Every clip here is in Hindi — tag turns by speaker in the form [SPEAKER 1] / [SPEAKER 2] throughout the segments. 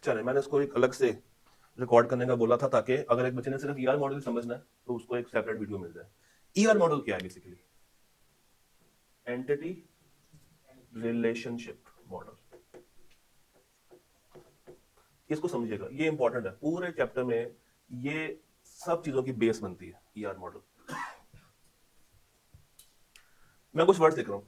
[SPEAKER 1] लेक्चर है, मैंने इसको एक अलग से रिकॉर्ड करने का बोला था ताकि अगर एक बच्चे ने सिर्फ ईआर मॉडल समझना है तो उसको एक सेपरेट वीडियो मिल जाए। ईआर मॉडल क्या है? Basically entity relationship model. इसको समझिएगा, ये इंपॉर्टेंट है पूरे चैप्टर में, ये सब चीजों की बेस बनती है ईआर मॉडल। मैं कुछ वर्ड्स लिख रहा हूं,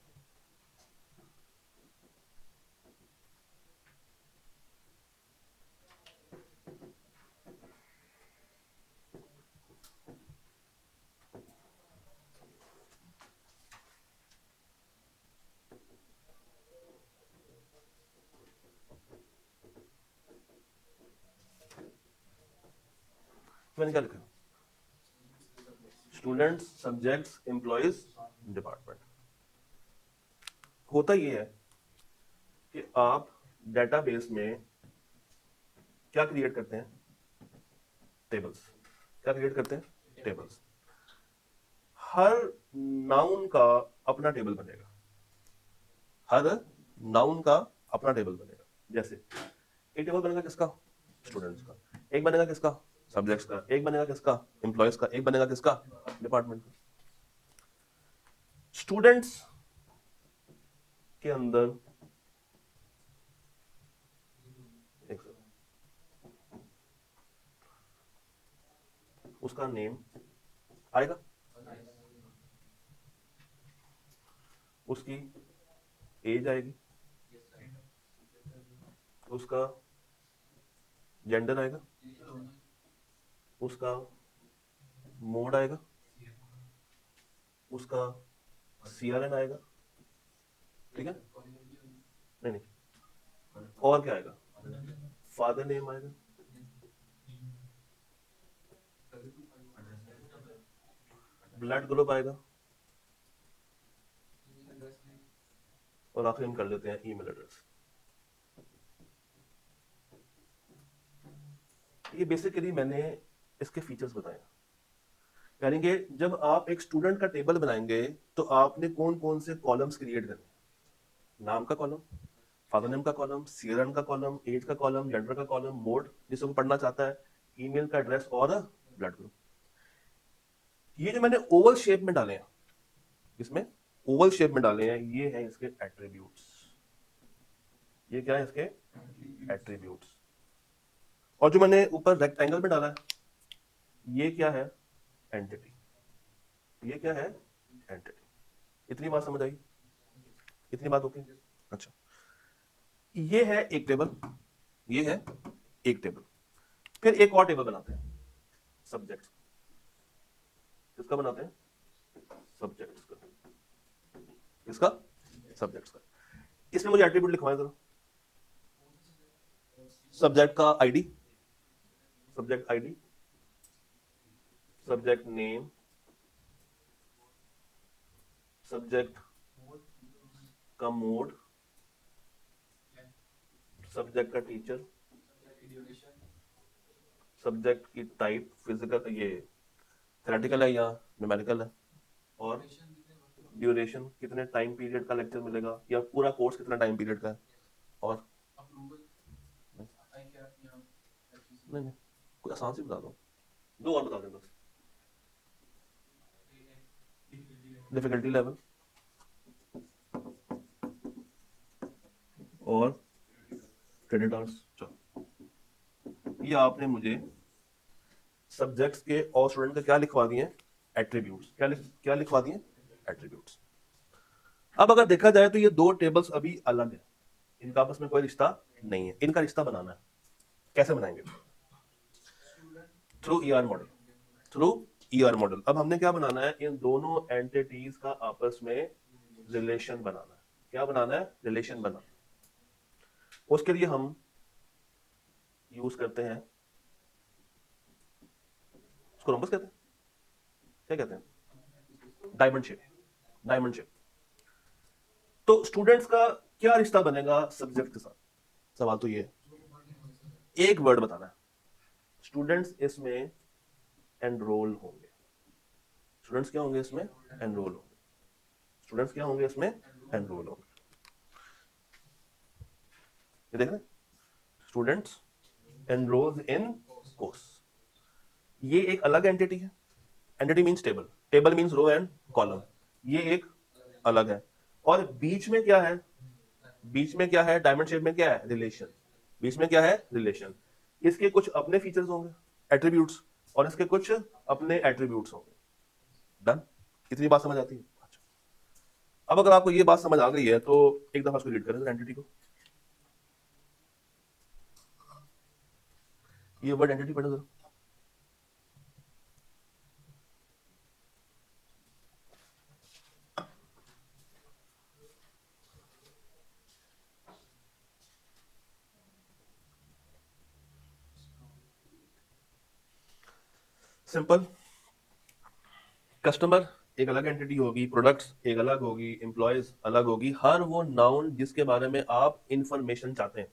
[SPEAKER 1] मैंने क्या लिखा? Students, subjects, employees, department. होता ये है कि आप डेटाबेस में क्या क्रिएट करते हैं? टेबल्स। क्या क्रिएट करते हैं? टेबल्स। हर नाउन का अपना टेबल बनेगा, हर नाउन का अपना टेबल बनेगा। जैसे एक टेबल बनेगा किसका? स्टूडेंट्स का। एक बनेगा किसका? सब्जेक्ट्स का। एक बनेगा किसका? एम्प्लॉयज का। एक बनेगा किसका? डिपार्टमेंट का। स्टूडेंट्स के अंदर एक उसका नेम आएगा, उसकी एज आएगी, उसका जेंडर आएगा, उसका मोड आएगा, उसका सीआरएन आएगा। ठीक है? नहीं नहीं, और क्या आएगा? फादर नेम आएगा, ब्लड ग्रुप आएगा, और आखिर हम कर लेते हैं ईमेल एड्रेस। ये बेसिकली मैंने इसके फीचर्स बताए। यानी कि जब आप एक स्टूडेंट का टेबल बनाएंगे तो आपने कौन कौन से कॉलम्स क्रिएट करने? नाम का कॉलम, फादर नेम का कॉलम, सीआरएन का कॉलम, एज का कॉलम, जेंडर का कॉलम, मोड जिसको पढ़ना चाहता है, ईमेल का एड्रेस और ब्लड ग्रुप। ये जो मैंने ओवल शेप में डाले हैं, इसमें ओवल शेप में डाले हैं, ये है इसके एट्रीब्यूट्स। ये क्या है? इसके एट्रीब्यूट्स। और जो मैंने ऊपर रेक्टेंगल में डाला है, ये क्या है? एंटिटी। ये क्या है? एंटिटी। इतनी बात समझ आई? इतनी बात ओके? अच्छा, ये है एक टेबल, ये है एक टेबल। फिर एक और टेबल बनाते हैं, सब्जेक्ट्स। किसका बनाते हैं? सब्जेक्ट्स का। किसका? सब्जेक्ट्स का। इसमें मुझे एट्रीब्यूट लिखवाएं जरा। सब्जेक्ट का ID, subject ID, subject name, subject का मोड, सब्जेक्ट का टीचर, सब्जेक्ट की टाइप, फिजिकल ये थ्योरेटिकल है या न्यूमेरिकल है, और ड्यूरेशन, कितने टाइम पीरियड का लेक्चर मिलेगा या पूरा कोर्स कितना टाइम पीरियड का है, और नहीं नहीं, कोई आसान सी बता दो, दो और बता दें बस। डिफिकल्टी लेवल और क्रेडिट आवर्स। चलो, ये आपने मुझे सब्जेक्ट्स के और स्टूडेंट के क्या लिखवा दिए? एट्रीब्यूट्स। क्या लिखवा दिए? एट्रीब्यूट्स। अब अगर देखा जाए तो ये दो टेबल्स अभी अलग है, इनका आपस में कोई रिश्ता नहीं है। इनका रिश्ता बनाना है, कैसे बनाएंगे? Through ER model. Through ER model. अब हमने क्या बनाना है? इन दोनों एंटिटीज का आपस में रिलेशन बनाना है। क्या बनाना है? रिलेशन बनाना। उसके लिए हम यूज करते हैं, उसको रोम्बस कहते हैं, क्या कहते हैं? Diamond shape. Diamond shape. तो स्टूडेंट्स का क्या रिश्ता बनेगा सब्जेक्ट के साथ? सवाल तो ये है, एक वर्ड बताना है। स्टूडेंट्स इसमें एनरोल होंगे। स्टूडेंट्स क्या होंगे इसमें? एनरोल होंगे। स्टूडेंट्स क्या होंगे इसमें? एनरोल होंगे। ये देख रहे हैं? Students enrols in course. ये एक अलग एंटिटी है। Entity means table, table means row and column, ये एक अलग है। और बीच में क्या है, बीच में क्या है, डायमंड शेप में क्या है, रिलेशन। बीच में क्या है, रिलेशन। इसके कुछ अपने फीचर्स होंगे, एट्रीब्यूट्स, और इसके कुछ अपने एट्रीब्यूट्स होंगे। डन, कितनी बात समझ आती है? अच्छा, अब अगर आपको ये बात समझ आ गई है तो एक दफा उसको रीड करें एंटिटी को। ये वर्ड एंटिटी पढ़ो जरा। सिंपल, कस्टमर एक अलग एंटिटी होगी, प्रोडक्ट्स एक अलग होगी, एम्प्लॉयज अलग होगी। हर वो नाउन जिसके बारे में आप इंफॉर्मेशन चाहते हैं,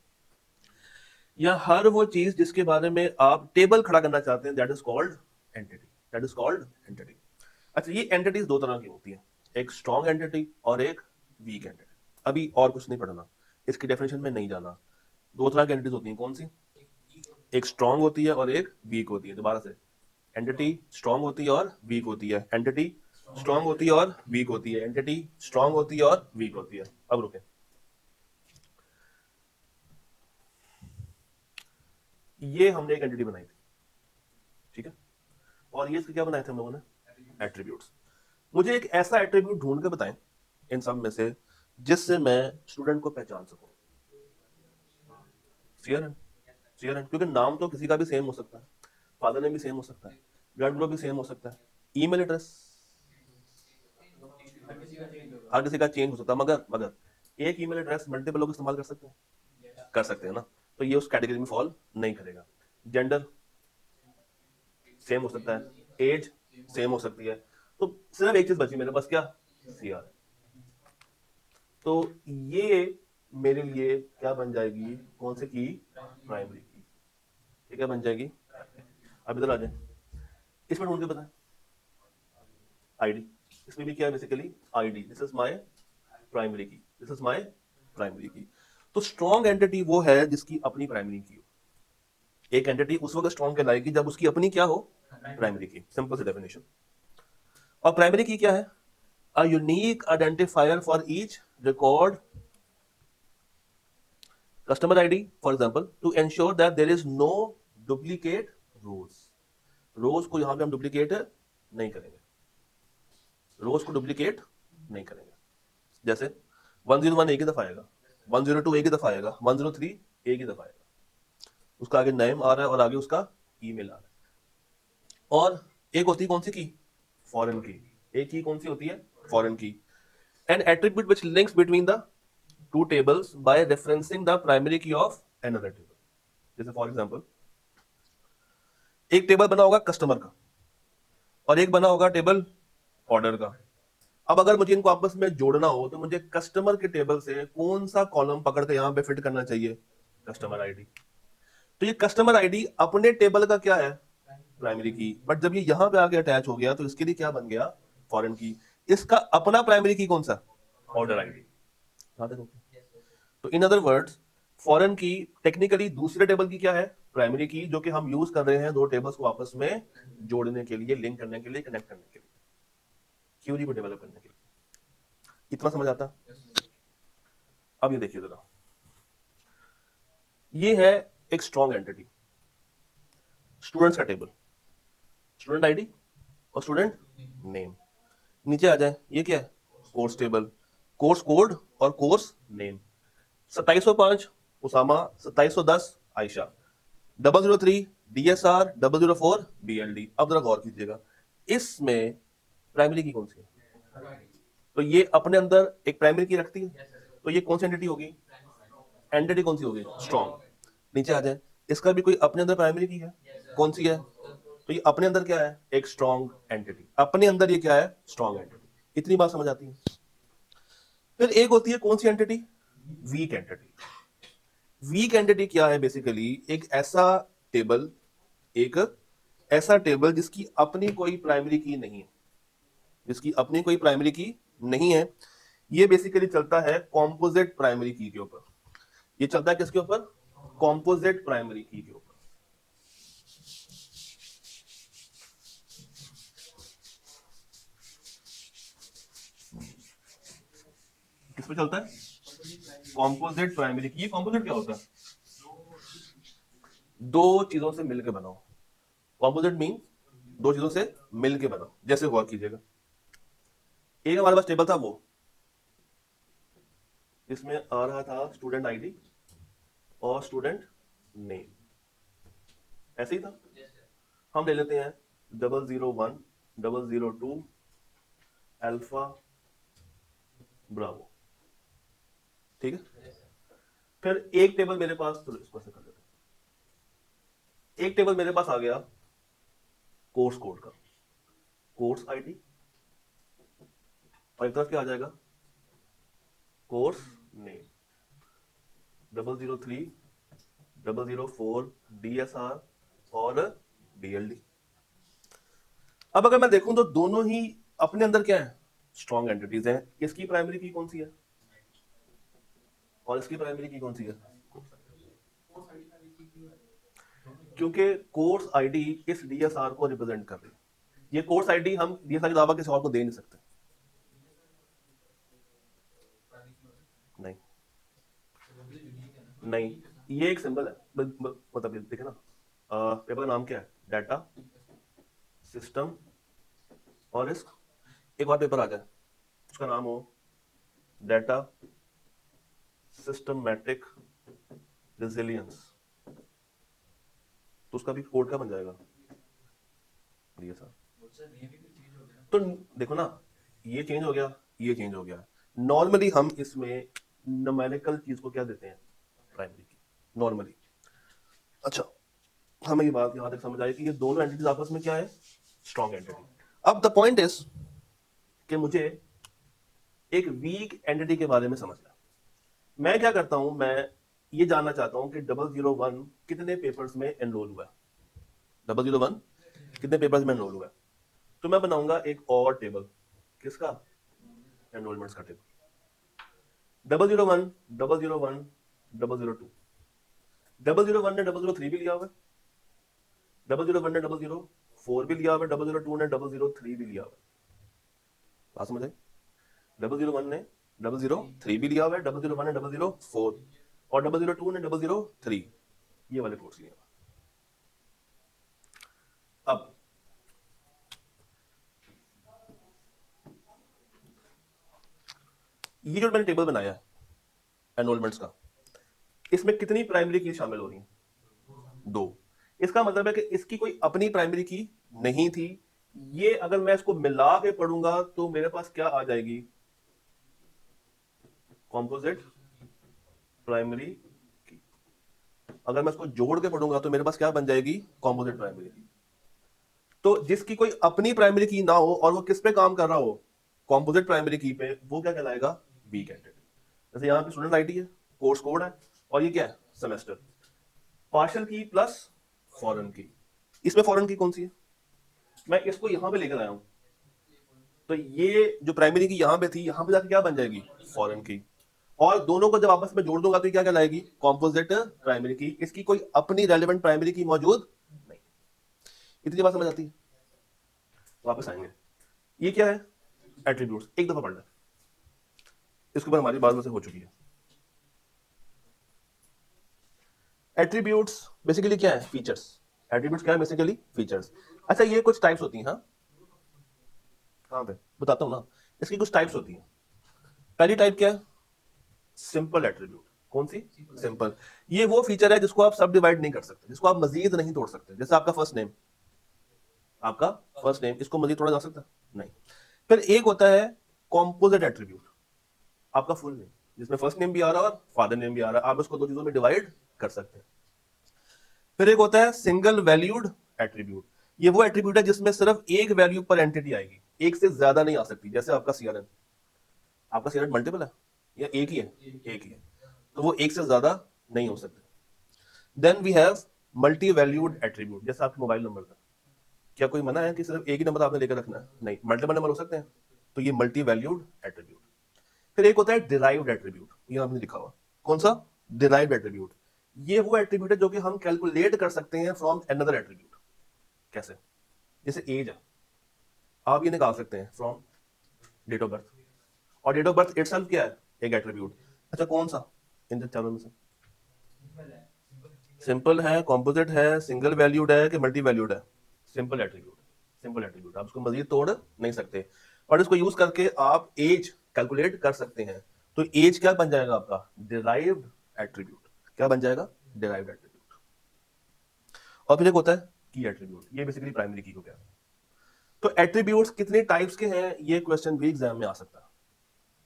[SPEAKER 1] या हर वो चीज जिसके बारे में आप टेबल खड़ा करना चाहते हैं, that is called entity, that is called entity. अच्छा, ये एंटिटीज दो तरह की होती है, एक स्ट्रॉन्ग एंटिटी और एक वीक एंटिटी। अभी और कुछ नहीं पढ़ना, इसकी डेफिनेशन में नहीं जाना। दो तरह की एंटिटीज होती हैं, कौन सी? एक स्ट्रॉन्ग होती है और एक वीक होती है। दोबारा से, एंटिटी स्ट्रॉन्ग होती है और वीक होती है, एंटिटी स्ट्रॉन्ग होती है और वीक होती है, एंटिटी स्ट्रॉन्ग होती है और वीक होती है। अब रुके, ये हमने एक एंटिटी बनाई थी, ठीक है, और ये इसके क्या बनाए थे हम लोगों ने? एट्रीब्यूट्स। मुझे एक ऐसा एट्रीब्यूट ढूंढ के बताएं इन सब में से जिससे मैं स्टूडेंट को पहचान सकूं। सीआरएन, सीआरएन, क्योंकि नाम तो किसी का भी सेम हो सकता है, फादर नेम भी सेम हो सकता है, ब्लड ग्रुप भी सेम हो सकता है, ईमेल एड्रेस हर किसी का चेंज हो सकता है, मगर मगर एक ईमेल एड्रेस मल्टीपल लोग इस्तेमाल कर सकते हैं, कर सकते हैं ना, तो ये उस कैटेगरी में फॉल नहीं करेगा। जेंडर सेम हो सकता है, एज सेम हो सकती है, तो सिर्फ एक चीज बची मेरे पास, क्या? सीआर। तो ये मेरे लिए क्या बन जाएगी, कौन सी की? प्राइमरी की। ये क्या बन जाएगी? अब इधर आ जाए, इसमें ढूंढ के बताएं, आईडी। इसमें भी क्या है basically? ID. This is my primary की, दिस इज माय प्राइमरी की। तो स्ट्रॉन्ग एंटिटी वो है जिसकी अपनी प्राइमरी की हो। एक एंटिटी उस वक्त स्ट्रॉन्ग कहलाएगी जब उसकी अपनी क्या हो? प्राइमरी की। सिंपल सी डेफिनेशन। और प्राइमरी की क्या है? A unique identifier for each record customer ID, for example, to ensure that there is no duplicate rows. रोज को यहां पे हम डुप्लीकेट नहीं करेंगे, रोज को डुप्लीकेट नहीं करेंगे। जैसे 101 एक ही दफा आएगा, 102 एक ही दफा आएगा, 103 एक ही दफा आएगा, उसका आगे नेम आ रहा है और आगे उसका ईमेल आ रहा है। और एक होती है कौन सी की? फॉरेन की। एक की कौन सी होती है? Foreign key. An attribute which links between the two tables by referencing the primary key of another table. जैसे फॉर एग्जांपल, एक टेबल बना होगा कस्टमर का और एक बना होगा टेबल ऑर्डर का। अब अगर मुझे इनको आपस में जोड़ना हो तो मुझे कस्टमर के टेबल से कौन सा कॉलम पकड़ के यहां पे फिट करना चाहिए? Customer ID. तो ये कस्टमर आईडी अपने टेबल का क्या है? प्राइमरी की। बट जब ये यहां पे आके अटैच हो गया तो इसके लिए क्या बन गया? फॉरेन की। इसका अपना प्राइमरी की कौन सा? Order ID. तो इन अदर वर्ड्स, फॉरेन की टेक्निकली दूसरे टेबल की क्या है? प्राइमरी की, जो कि हम यूज कर रहे हैं दो टेबल्स को आपस में जोड़ने के लिए, लिंक करने के लिए, कनेक्ट करने के लिए, क्यूरी को डेवलप करने के लिए। इतना समझ आता? अब ये देखिए जरा, ये है एक स्ट्रॉन्ग एंटिटी, स्टूडेंट्स का टेबल, स्टूडेंट आईडी और स्टूडेंट नेम। नीचे आ जाए, ये क्या है? कोर्स टेबल, कोर्स कोड और course name. 2705 Usama, 2710 Ayesha, 003 DSR, 004 BLD। अब जरा गौर कीजिएगा, इसमें प्राइमरी की कौन सी है? तो ये अपने अंदर एक प्राइमरी की रखती है, तो ये कौन सी एंटिटी होगी? एंटिटी कौन सी होगी? स्ट्रॉन्ग। नीचे आ जाए, इसका भी कोई अपने अंदर प्राइमरी की है, कौन सी है? तो ये अपने अंदर क्या है? एक स्ट्रॉन्ग एंटिटी। अपने अंदर ये क्या है? Strong entity. इतनी बात समझ आती है? फिर एक होती है कौन सी entity? Weak entity. Weak entity क्या है? बेसिकली एक ऐसा टेबल, एक ऐसा टेबल जिसकी अपनी कोई प्राइमरी की नहीं है, जिसकी अपनी कोई प्राइमरी की नहीं है। ये बेसिकली चलता है कॉम्पोजिट प्राइमरी की के ऊपर। ये चलता है किसके ऊपर? कॉम्पोजिट प्राइमरी की के ऊपर। किस पे चलता है? कॉम्पोजिट प्राइमरी की। ये कॉम्पोजिट क्या होता है? दो चीजों से मिलकर बनाओ। कॉम्पोजिट मीन दो चीजों से मिलकर बनाओ। जैसे गौर कीजिएगा, एक हमारे पास टेबल था वो, इसमें आ रहा था स्टूडेंट आईडी और स्टूडेंट नेम, ऐसे ही था। हम ले लेते हैं 001 002 अल्फा ब्रावो, ठीक है। फिर एक टेबल मेरे पास, चलो इसको ऐसे कर देते हैं, एक टेबल मेरे पास आ गया कोर्स कोड का, कोर्स आईडी, और एक तरफ क्या आ जाएगा? कोर्स नेम, 003 004 DSR और DLD। अब अगर मैं देखूं तो दोनों ही अपने अंदर क्या है? स्ट्रॉन्ग एंटिटीज हैं। इसकी प्राइमरी की कौन सी है और इसकी प्राइमरी की कौन सी है? क्योंकि कोर्स आईडी इस DSR को रिप्रेजेंट कर रही है। ये कोर्स आईडी हम DSR के अलावा किसी और को दे नहीं सकते। नहीं नहीं, ये एक सिंबल है, मतलब देखे ना, पेपर का नाम क्या है? डाटा सिस्टम और रिस्क। एक और पेपर आ जाए उसका नाम हो डाटा सिस्टमैटिक रेजिलियंस, तो उसका भी कोड क्या बन जाएगा? DSR। तो देखो ना, ये चेंज हो गया, ये चेंज हो गया। नॉर्मली हम इसमें न्यूमेरिकल चीज को क्या देते हैं? प्राइमरी की, नॉर्मली। अच्छा, हमें ये बात यहां तक समझ आई कि ये दोनों एंटिटीज आपस में क्या है? Strong entity. अब द पॉइंट इज कि मुझे एक वीक एंटिटी के बारे में समझना। मैं क्या करता हूं, मैं ये जानना चाहता हूं कि 001 कितने पेपर्स में एनरोल हुआ है। 001 कितने पेपर्स में एनरोल हुआ है? तो मैं बनाऊंगा एक और टेबल, किसका? एनरोलमेंट्स का टेबल। 001 001 002, 001 ने 003 भी लिया हुआ है, 001 ने 004 भी लिया हुआ है, 002 ने 003 भी लिया हुआ है। बात समझ आई? 001 ने 003 भी लिया हुआ है, 001 ने 004 और 002 ने 003, ये वाले कोर्स लिए हुआ। अब ये जो मैंने टेबल बनाया है एनरोलमेंट्स का, इसमें कितनी प्राइमरी की शामिल हो रही है? दो। इसका मतलब है कि इसकी कोई अपनी प्राइमरी की नहीं थी। ये अगर मैं इसको मिला के पढ़ूंगा तो मेरे पास क्या आ जाएगी? कॉम्पोजिट प्राइमरी की। अगर मैं इसको जोड़ के पढ़ूंगा तो मेरे पास क्या बन जाएगी? कॉम्पोजिट प्राइमरी की। तो जिसकी कोई अपनी प्राइमरी की ना हो और वो किस पे काम कर रहा हो? कॉम्पोजिट प्राइमरी की पे, वो क्या कहलाएगा? Weak entity. जैसे यहां पे स्टूडेंट आईडी है, कोर्स कोड है, और ये क्या है? सेमेस्टर। पार्शियल की प्लस फॉरेन की। इसमें फॉरेन की कौन सी है? मैं इसको यहां पे लेकर आया हूं, तो ये जो प्राइमरी की यहां पे थी, यहां पे जाके क्या बन जाएगी? फॉरेन की। और दोनों को जब आपस में जोड़ दूंगा तो क्या कहलाएगी? कॉम्पोजिट प्राइमरी की। इसकी कोई अपनी रेलेवेंट प्राइमरी की मौजूद नहीं। इतनी बात समझ आती है? वापस आएंगे, ये क्या है? एट्रीब्यूट्स। एक दफा पढ़ लें, इसके ऊपर हमारी बात वैसे हो चुकी है। एट्रीब्यूट्स बेसिकली क्या है? फीचर्स। एट्रीब्यूट्स क्या है? Basically features. अच्छा, ये कुछ टाइप्स होती हैं। हाँ, कहां पे बताता हूं ना। इसकी कुछ टाइप्स होती हैं। पहली टाइप क्या है? Simple attribute. कौन सी? सिंपल। ये वो फीचर है जिसको आप सब डिवाइड नहीं कर सकते, जिसको आप मजीद नहीं तोड़ सकते। जैसे आपका फर्स्ट नेम, आपका फर्स्ट नेम, इसको मजीद तोड़ा जा सकता है? नहीं। फिर एक होता है कॉम्पोजिट एट्रीब्यूट, आपका फुल नेम, जिसमें फर्स्ट नेम भी आ रहा है और फादर नेम भी आ रहा है, आप उसको दो चीजों में डिवाइड कर सकते हैं। फिर एक होता है सिंगल वैल्यूड एट्रीब्यूट। ये वो एट्रीब्यूट है जिसमें सिर्फ एक वैल्यू पर एंटिटी आएगी, एक से ज्यादा नहीं आ सकती। जैसे आपका सीआरएन, आपका सीआरएन मल्टीपल है या एक ही है? एक ही है, तो वो एक से ज्यादा नहीं हो सकते। Then we have multi valued attribute. जैसे आपके मोबाइल नंबर का, क्या कोई मना है कि सिर्फ एक ही नंबर आपने लेकर रखना है? नहीं, मल्टीपल नंबर हो सकते हैं, तो ये मल्टी वैल्यूड एट्रीब्यूट। फिर एक होता है डिराइव्ड एट्रीब्यूट, ये आपने लिखा हुआ। कौन सा? Derived attribute. ये वो एट्रीब्यूट है जो कि हम कैलकुलेट कर सकते हैं फ्रॉम अनदर एट्रीब्यूट। कैसे? जैसे एज है, आप ये निकाल सकते हैं फ्रॉम डेट ऑफ बर्थ, और डेट ऑफ बर्थ इटसेल्फ क्या है? एक एट्रीब्यूट। अच्छा कौन सा इन चारों में से? सिंपल है, कॉम्पोजिट है, सिंगल वैल्यूड है कि मल्टी वैल्यूड है? Simple attribute. सिंपल एट्रीब्यूट, आप उसको मजीद तोड़ नहीं सकते, और इसको यूज करके आप एज कैलकुलेट कर सकते हैं। तो एज क्या बन जाएगा आपका? Derived attribute. क्या बन जाएगा? Derived attribute. और फिर एक होता है की एट्रीब्यूट, ये बेसिकली प्राइमरी की हो गया। तो एट्रीब्यूट्स कितने टाइप्स के हैं, ये क्वेश्चन भी एग्जाम में आ सकता है।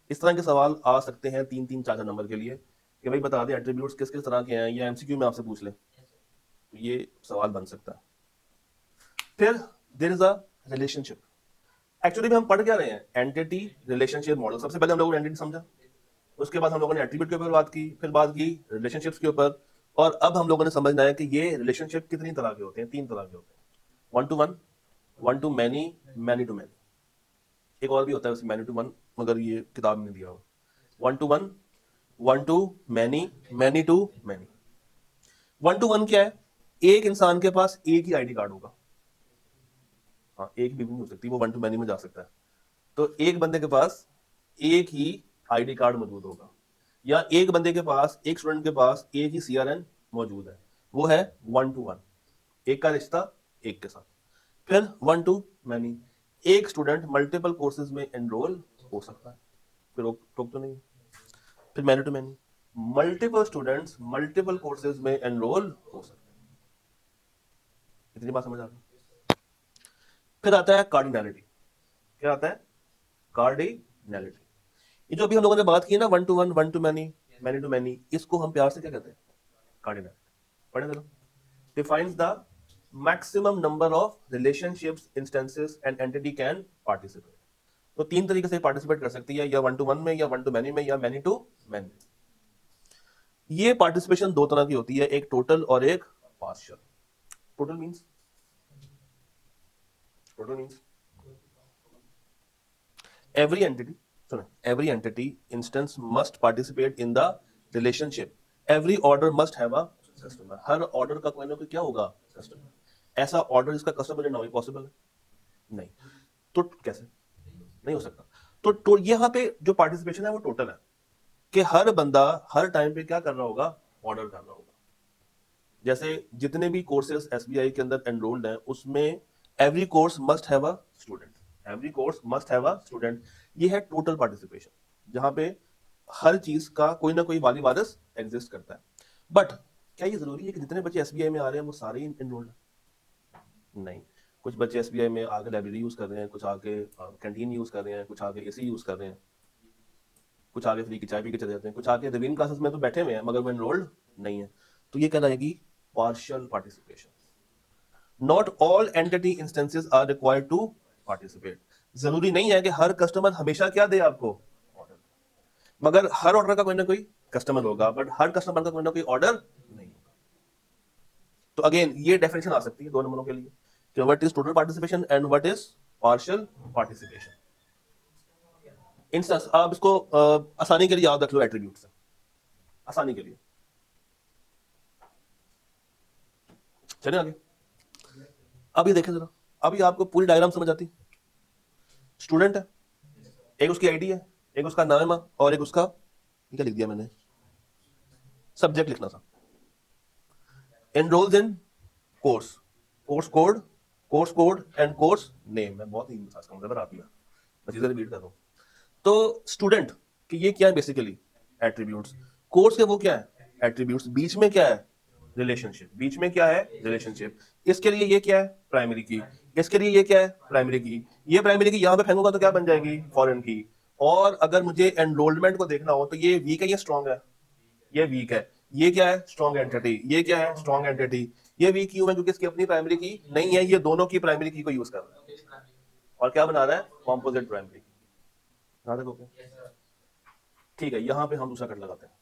[SPEAKER 1] इस तरह के सवाल आ सकते हैं 3-3, 4-4 नंबर के लिए कि भाई बता दें एट्रीब्यूट्स किस किस तरह के हैं, या एमसीक्यू में आपसे पूछ ले, तो ये सवाल बन सकता है। फिर there is a relationship. Actually में हम पढ़ क्या रहे हैं? Entity relationship model. सबसे पहले हम लोगों ने एंटिटी समझा, उसके बाद हम लोगों ने एट्रीब्यूट के ऊपर बात की, फिर बात की रिलेशनशिप्स के ऊपर, और अब हम लोगों ने समझना है कि ये रिलेशनशिप कितनी तरह के होते हैं। 3 तरह के होते हैं, 1 to 1, 1 to many, many to many। एक और भी होता है वैसे मैनी टू 1, मगर ये किताब में दिया हुआ। 1 to 1, 1 to many, many to many। 1 to 1 क्या है? एक इंसान के पास एक ही आईडी कार्ड होगा। हाँ, एक भी नहीं हो सकती, वो 1 to many में जा सकता है। तो एक बंदे के पास एक ही आईडी कार्ड मौजूद होगा, या एक बंदे के पास, एक स्टूडेंट के पास एक ही सीआरएन मौजूद है, वो है 1 to 1, एक का रिश्ता एक के साथ। फिर 1 to many, एक स्टूडेंट मल्टीपल कोर्सेज में एनरोल हो सकता है, फिर रोक तो नहीं। फिर many to many, multiple students multiple courses में एनरोल हो सकते हैं। इतनी बात समझ आ गई? फिर आता है कार्डिनैलिटी। क्या आता है? कार्डिनैलिटी। ये जो अभी हम लोगों ने बात की ना, 1 to 1, 1 to many, many to many, इसको हम प्यार से क्या कहते हैं? कार्डिनैलिटी। पढ़े जरा। Defines the maximum number of relationships, instances and entity can participate. तो 3 तरीके से पार्टिसिपेट कर सकती है, या 1 to 1 में, या 1 to many में, या many to many। ये पार्टिसिपेशन 2 तरह की होती है, एक टोटल और एक partial. Total means every entity, sorry, every entity instance must participate in the relationship। every order must have a customer। Her order का कोई ना कोई क्या होगा? कस्टमर। ऐसा ऑर्डर जिसका कस्टमर ना हो पॉसिबल है? नहीं। तो कैसे? नहीं हो सकता। तो यहाँ पे जो पार्टिसिपेशन है वो टोटल है, कि हर बंदा हर टाइम पे क्या कर रहा होगा? ऑर्डर कर रहा होगा। जैसे जितने भी कोर्सेज एसबीआई के अंदर एनरोल्ड हैं, उसमें every course must have a student, every course must have a student. ये है टोटल पार्टिसिपेशन, जहां पे हर चीज का कोई ना कोई वाली वारिस एग्जिस्ट करता है। बट क्या ये जरूरी है कि जितने बच्चे एसबीआई में आ रहे हैं वो सारे एनरोल्ड हैं? नहीं। कुछ बच्चे एसबीआई में आके लाइब्रेरी यूज कर रहे हैं, कुछ आके कैंटीन यूज कर रहे हैं, कुछ आके एसी यूज कर रहे हैं, कुछ आगे फ्री की चाय पी के चले जाते हैं, कुछ आके रिविन क्लासेस में तो बैठे हुए हैं मगर वो एनरोल्ड नहीं है। तो ये कहलाएगी partial participation. Not all entity instances are required to participate. जरूरी नहीं है कि हर कस्टमर हमेशा क्या दे आपको? ऑर्डर। मगर हर ऑर्डर का कोई ना कोई कस्टमर होगा, बट हर कस्टमर का कोई ना कोई ऑर्डर नहीं होगा। तो अगेन ये डेफिनेशन आ सकती है 2 नंबरों के लिए, कि what is total participation and what is partial participation. Instance, आप इसको आसानी के लिए याद रख लो एट्रीब्यूट से, आसानी के लिए। चलिए आगे। अभी देखें जरा, अभी आपको पूरी डायग्राम समझ आती? स्टूडेंट है, एक उसकी आईडी है, एक उसका नाम है, और एक उसका क्या लिख दिया मैंने? सब्जेक्ट लिखना था। Enrolls in course, course code and course name. मैं बहुत ही रात में मैं चीजें रिपीट कर रहा हूं। तो स्टूडेंट कि ये क्या है? Basically attributes. कोर्स के वो क्या है? एट्रीब्यूट्स। बीच में क्या है? रिलेशनशिप। बीच में क्या है? रिलेशनशिप। इसके लिए ये क्या है? प्राइमरी की। इसके लिए ये क्या है? प्राइमरी की। ये प्राइमरी की यहां पे फेंकूंगा तो क्या बन जाएगी? फॉरेन की। और अगर मुझे एनरोलमेंट को देखना हो तो ये वीक है या स्ट्रॉन्ग है? ये वीक है। ये क्या है? Strong entity. ये क्या है? Strong entity. ये वीक क्यों है? क्योंकि इसकी अपनी प्राइमरी की नहीं है, ये दोनों की प्राइमरी की को यूज कर रहा है, और क्या बना रहा है? कॉम्पोजिट प्राइमरी की। ठीक है, यहां पे हम दूसरा कट लगाते हैं।